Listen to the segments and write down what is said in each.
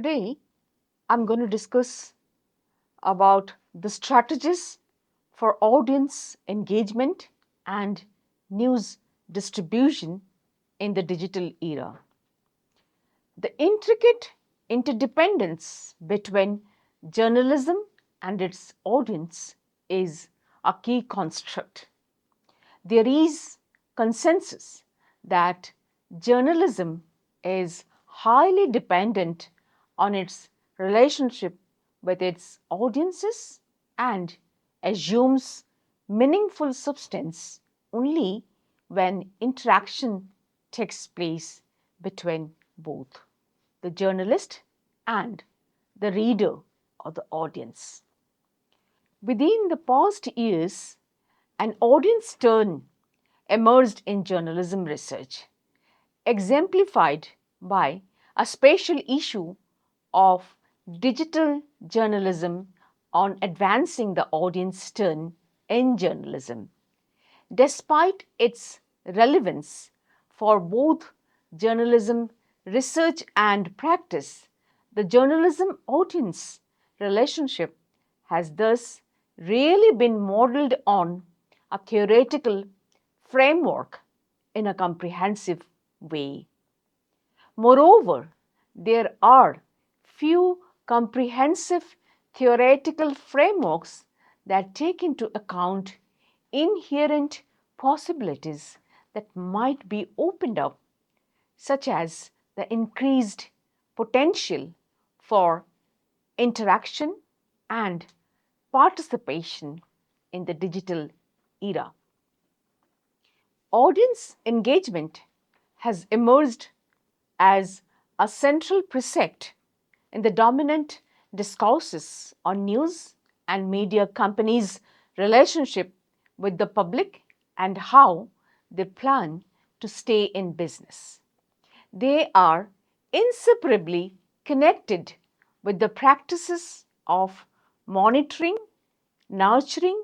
Today, I'm going to discuss about the strategies for audience engagement and news distribution in the digital era. The intricate interdependence between journalism and its audience is a key construct. There is consensus that journalism is highly dependent on its relationship with its audiences and assumes meaningful substance only when interaction takes place between both the journalist and the reader or the audience. Within the past years, an audience turn emerged in journalism research, exemplified by a special issue of digital journalism on advancing the audience turn in journalism. Despite its relevance for both journalism research and practice, the journalism audience relationship has thus really been modeled on a theoretical framework in a comprehensive way. Moreover, there are few comprehensive theoretical frameworks that take into account inherent possibilities that might be opened up, such as the increased potential for interaction and participation in the digital era. Audience engagement has emerged as a central precept in the dominant discourses on news and media companies' relationship with the public and how they plan to stay in business. They are inseparably connected with the practices of monitoring, nurturing,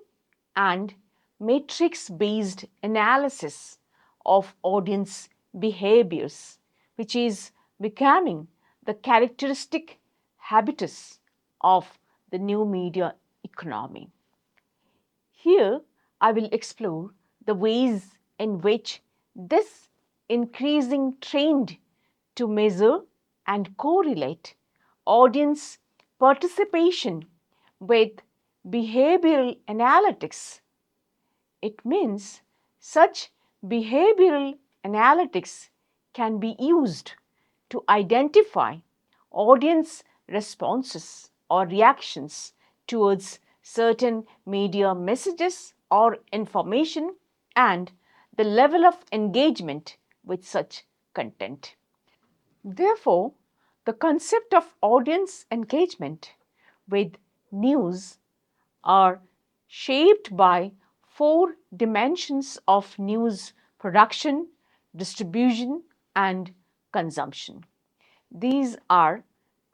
and matrix based analysis of audience behaviors, which is becoming the characteristic habitus of the new media economy. Here, I will explore the ways in which this increasing trend to measure and correlate audience participation with behavioral analytics. It means such behavioral analytics can be used to identify audience responses or reactions towards certain media messages or information and the level of engagement with such content. Therefore, the concept of audience engagement with news are shaped by four dimensions of news production, distribution, and consumption. These are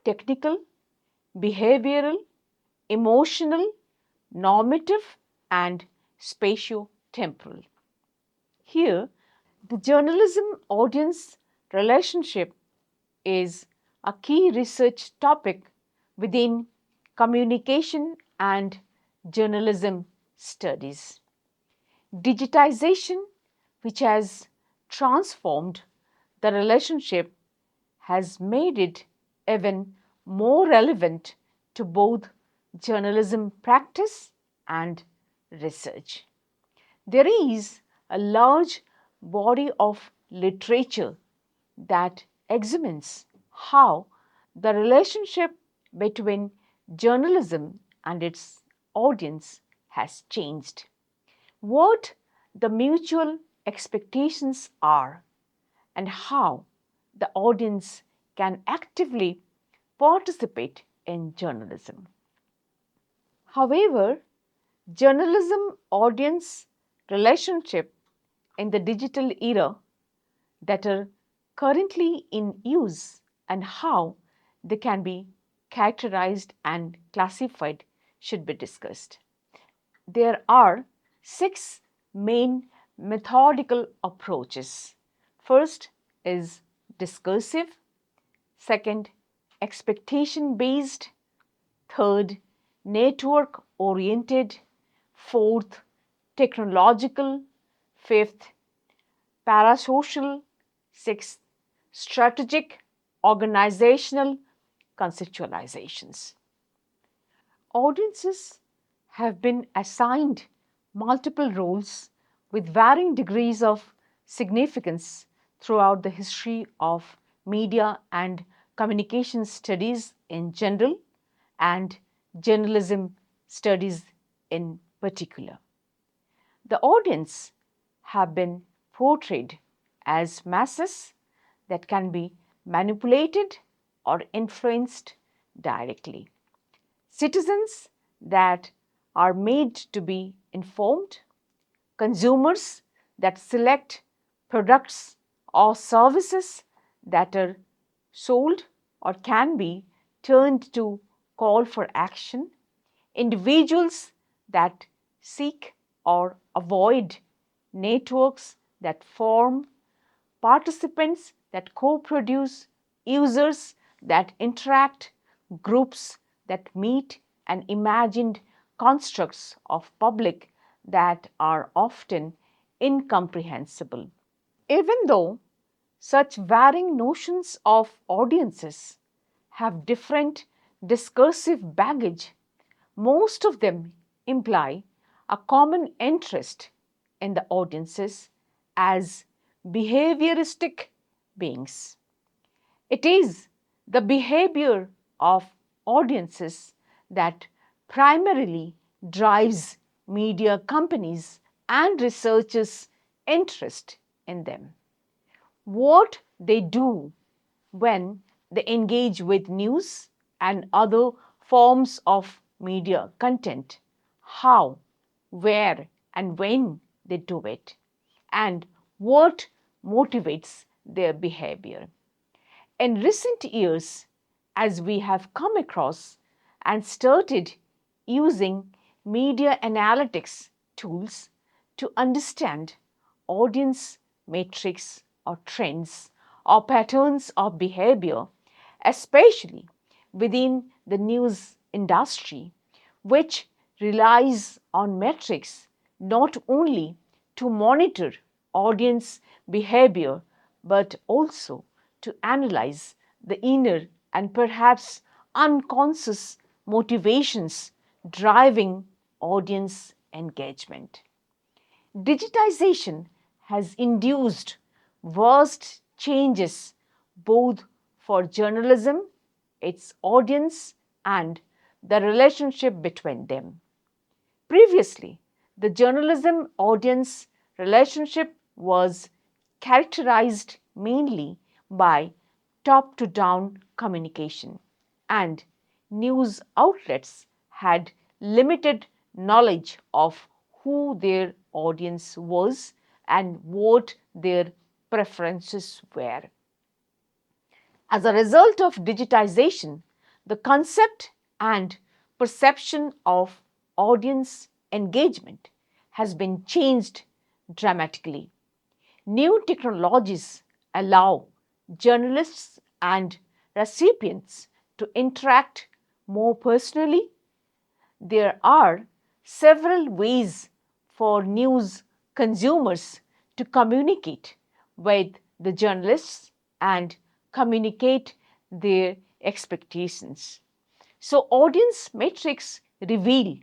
technical, behavioral, emotional, normative, and spatio-temporal. Here, the journalism audience relationship is a key research topic within communication and journalism studies. Digitization, which has transformed the relationship, has made it even more relevant to both journalism practice and research. There is a large body of literature that examines how the relationship between journalism and its audience has changed, what the mutual expectations are, and how the audience can actively participate in journalism. However, journalism audience relationship in the digital era that are currently in use and how they can be characterized and classified should be discussed. There are six main methodical approaches. First is discursive, second, expectation-based, third, network-oriented, fourth, technological, fifth, parasocial, sixth, strategic, organizational conceptualizations. Audiences have been assigned multiple roles with varying degrees of significance throughout the history of media and communication studies in general and journalism studies in particular. The audience have been portrayed as masses that can be manipulated or influenced directly. Citizens that are made to be informed, consumers that select products or services that are sold or can be turned to call for action, individuals that seek or avoid, networks that form, participants that co-produce, users that interact, groups that meet, and imagined constructs of public that are often incomprehensible. Even though such varying notions of audiences have different discursive baggage, most of them imply a common interest in the audiences as behavioristic beings. It is the behavior of audiences that primarily drives media companies and researchers' interest in them. What they do when they engage with news and other forms of media content, how, where, and when they do it, and what motivates their behavior. In recent years, as we have come across and started using media analytics tools to understand audience metrics or trends or patterns of behavior, especially within the news industry, which relies on metrics not only to monitor audience behavior but also to analyze the inner and perhaps unconscious motivations driving audience engagement. Digitization has induced vast changes both for journalism, its audience, and the relationship between them. Previously, the journalism audience relationship was characterized mainly by top to down communication, and news outlets had limited knowledge of who their audience was and what their preferences were. As a result of digitization, the concept and perception of audience engagement has been changed dramatically. New technologies allow journalists and recipients to interact more personally. There are several ways for news consumers to communicate with the journalists and communicate their expectations. So, audience metrics reveal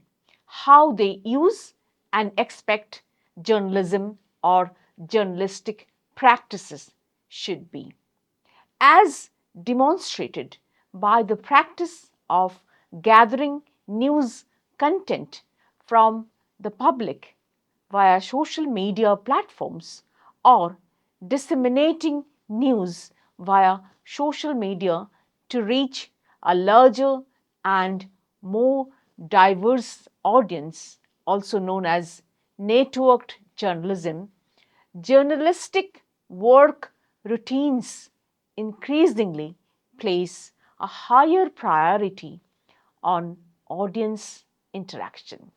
how they use and expect journalism or journalistic practices should be, as demonstrated by the practice of gathering news content from the public via social media platforms or disseminating news via social media to reach a larger and more diverse audience, also known as networked journalism. Journalistic work routines increasingly place a higher priority on audience interaction.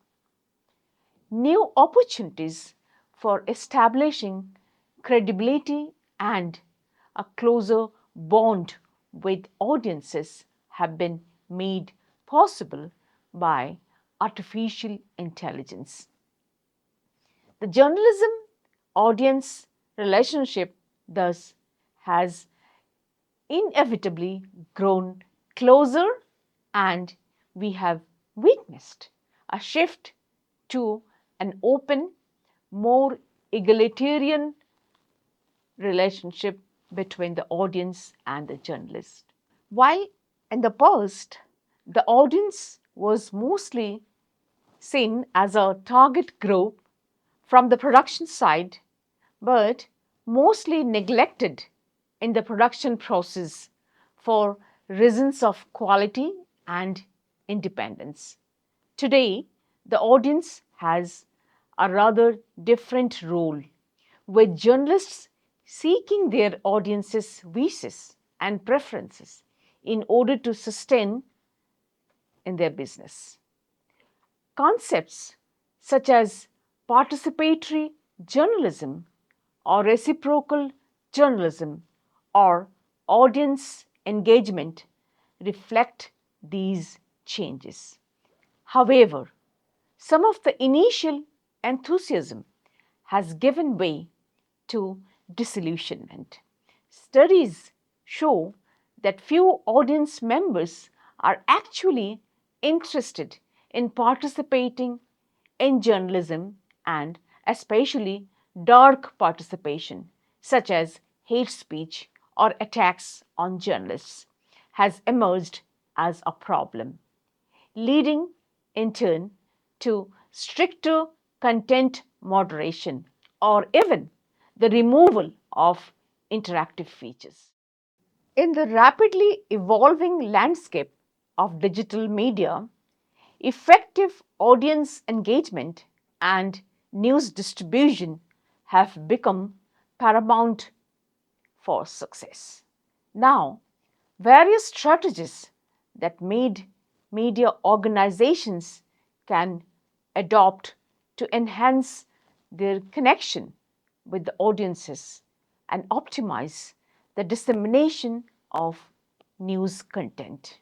New opportunities for establishing credibility and a closer bond with audiences have been made possible by artificial intelligence. The journalism audience relationship thus has inevitably grown closer, and we have witnessed a shift to an open, more egalitarian relationship between the audience and the journalist. While in the past, the audience was mostly seen as a target group from the production side, but mostly neglected in the production process for reasons of quality and independence. Today, the audience has a rather different role, with journalists seeking their audience's wishes and preferences in order to sustain in their business. Concepts such as participatory journalism or reciprocal journalism or audience engagement reflect these changes. However, some of the initial enthusiasm has given way to disillusionment. Studies show that few audience members are actually interested in participating in journalism, and especially dark participation, such as hate speech or attacks on journalists, has emerged as a problem, leading in turn to stricter content moderation or even the removal of interactive features. In the rapidly evolving landscape of digital media, effective audience engagement and news distribution have become paramount for success. Now, various strategies that media organizations can adopt to enhance their connection with the audiences and optimize the dissemination of news content.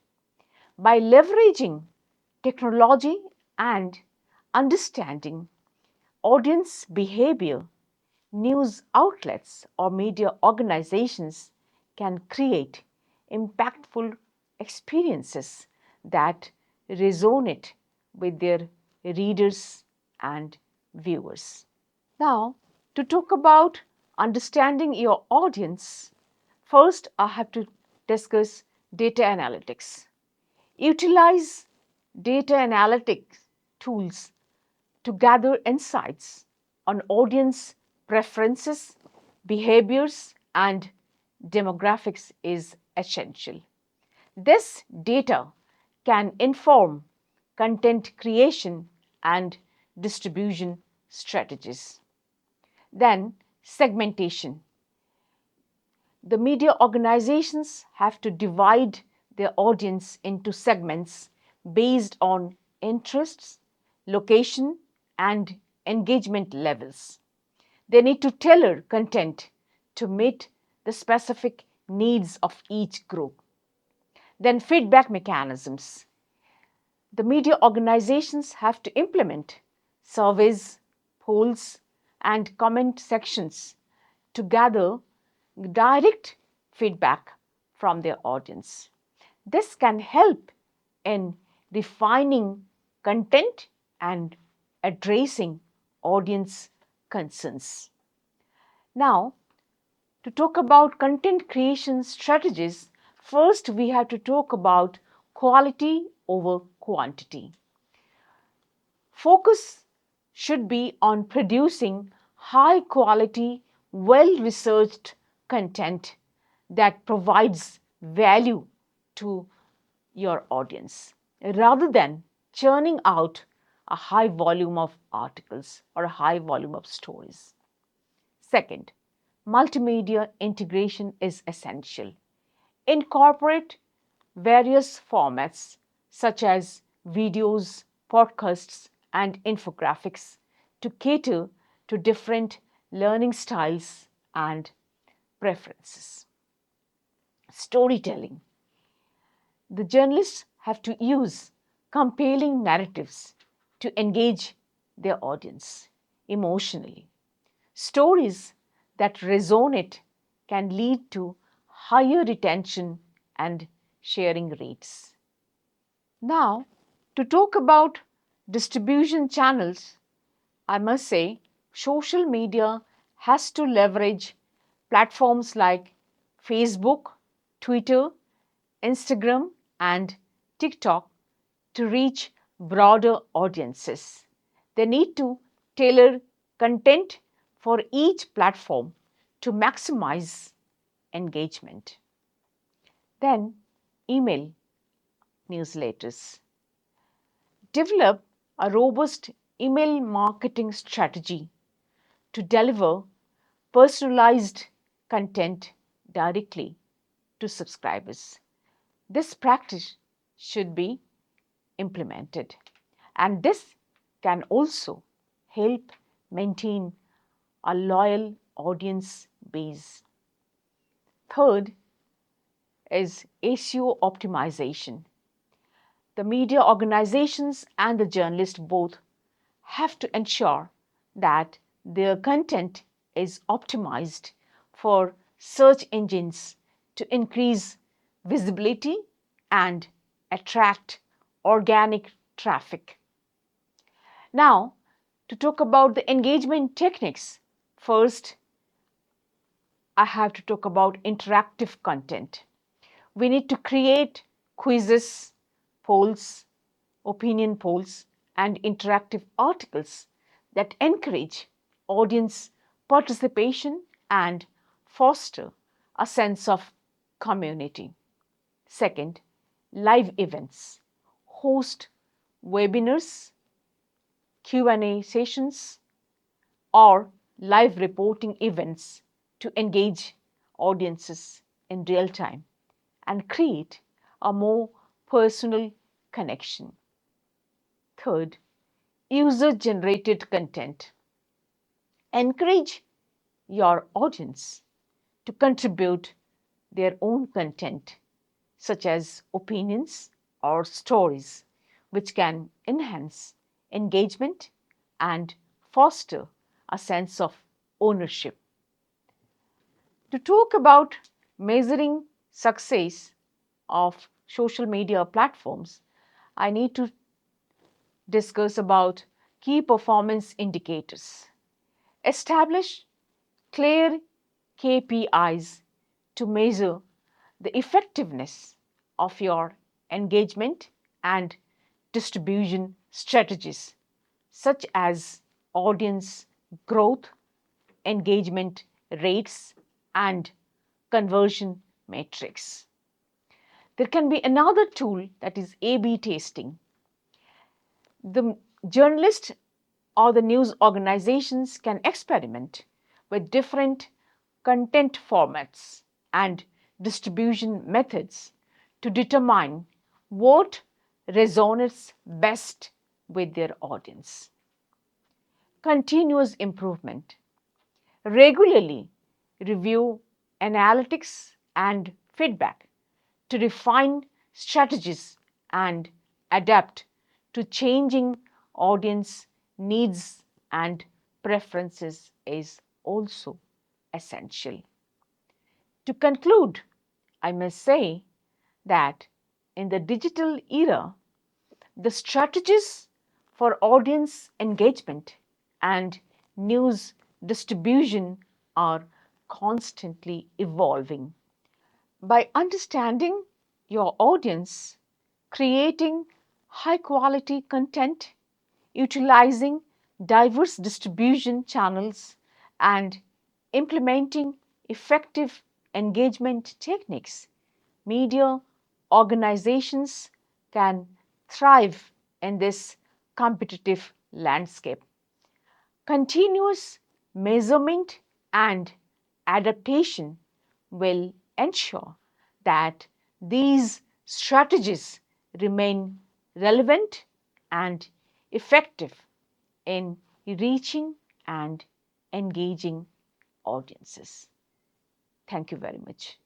By leveraging technology and understanding audience behavior, news outlets or media organizations can create impactful experiences that resonate with their readers and viewers. Now, to talk about understanding your audience, first I have to discuss data analytics. Utilize data analytics tools to gather insights on audience preferences, behaviors, and demographics is essential. This data can inform content creation and distribution strategies. Then, segmentation. The media organizations have to divide their audience into segments based on interests, location, and engagement levels. They need to tailor content to meet the specific needs of each group. Then, feedback mechanisms. The media organizations have to implement surveys, polls, and comment sections to gather direct feedback from their audience. This can help in refining content and addressing audience concerns. Now, to talk about content creation strategies, first we have to talk about quality over quantity. Focus should be on producing high quality, well researched content that provides value to your audience rather than churning out a high volume of articles or a high volume of stories. Second, multimedia integration is essential. Incorporate various formats such as videos, podcasts, and infographics to cater to different learning styles and preferences. Storytelling. The journalists have to use compelling narratives to engage their audience emotionally. Stories that resonate can lead to higher retention and sharing rates. Now, to talk about distribution channels, I must say social media has to leverage platforms like Facebook, Twitter, Instagram, and TikTok to reach broader audiences. They need to tailor content for each platform to maximize engagement. Then, email newsletters. Develop a robust email marketing strategy to deliver personalized content directly to subscribers. This practice should be implemented, and this can also help maintain a loyal audience base. Third is SEO optimization. The media organizations and the journalists both have to ensure that their content is optimized for search engines to increase visibility and attract organic traffic. Now, to talk about the engagement techniques, first I have to talk about interactive content. We need to create quizzes, polls, opinion polls, and interactive articles that encourage audience participation and foster a sense of community. Second, live events. Host webinars, Q&A sessions, or live reporting events to engage audiences in real time and create a more personal connection. Third, user-generated content. Encourage your audience to contribute their own content, such as opinions or stories, which can enhance engagement and foster a sense of ownership. To talk about measuring success of social media platforms, I need to discuss about key performance indicators. Establish clear KPIs to measure the effectiveness of your engagement and distribution strategies, such as audience growth, engagement rates, and conversion metrics. There can be another tool that is A/B testing. The journalist or the news organizations can experiment with different content formats and distribution methods to determine what resonates best with their audience. Continuous improvement. Regularly review analytics and feedback to refine strategies and adapt to changing audience needs and preferences is also essential. To conclude, I must say that in the digital era, the strategies for audience engagement and news distribution are constantly evolving. By understanding your audience, creating high quality content, utilizing diverse distribution channels, and implementing effective engagement techniques, media organizations can thrive in this competitive landscape. Continuous measurement and adaptation will ensure that these strategies remain relevant and effective in reaching and engaging audiences. Thank you very much.